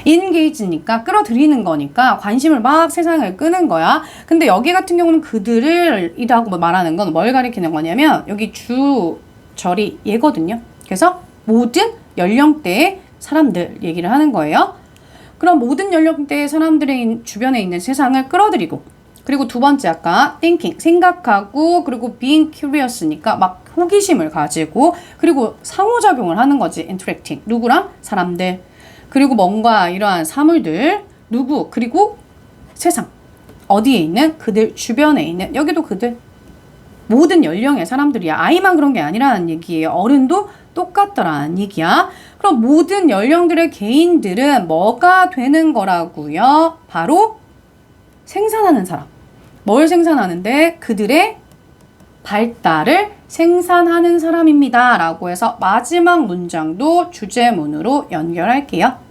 S1: engage니까 끌어들이는 거니까 관심을 막 세상을 끄는 거야. 근데 여기 같은 경우는 그들이라고 말하는 건 뭘 가리키는 거냐면 여기 주절이 얘거든요. 그래서 모든 연령대의 사람들 얘기를 하는 거예요. 그럼 모든 연령대의 사람들의 주변에 있는 세상을 끌어들이고 그리고 두 번째 아까 thinking 생각하고 그리고 being curious니까 막 호기심을 가지고 그리고 상호작용을 하는 거지. interacting 누구랑? 사람들 그리고 뭔가 이러한 사물들 누구 그리고 세상 어디에 있는 그들 주변에 있는 여기도 그들 모든 연령의 사람들이야. 아이만 그런 게 아니라는 얘기예요. 어른도 똑같더라는 얘기야. 그럼 모든 연령들의 개인들은 뭐가 되는 거라고요? 바로 생산하는 사람. 뭘 생산하는데? 그들의 발달을 생산하는 사람입니다. 라고 해서 마지막 문장도 주제문으로 연결할게요.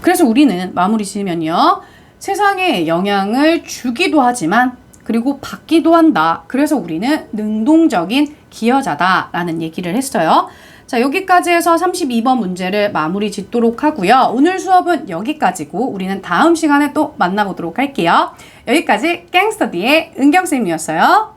S1: 그래서 우리는 마무리 지으면요. 세상에 영향을 주기도 하지만 그리고 받기도 한다. 그래서 우리는 능동적인 기여자다라는 얘기를 했어요. 자, 여기까지 해서 32번 문제를 마무리 짓도록 하고요. 오늘 수업은 여기까지고 우리는 다음 시간에 또 만나보도록 할게요. 여기까지 갱스터디의 은경쌤이었어요.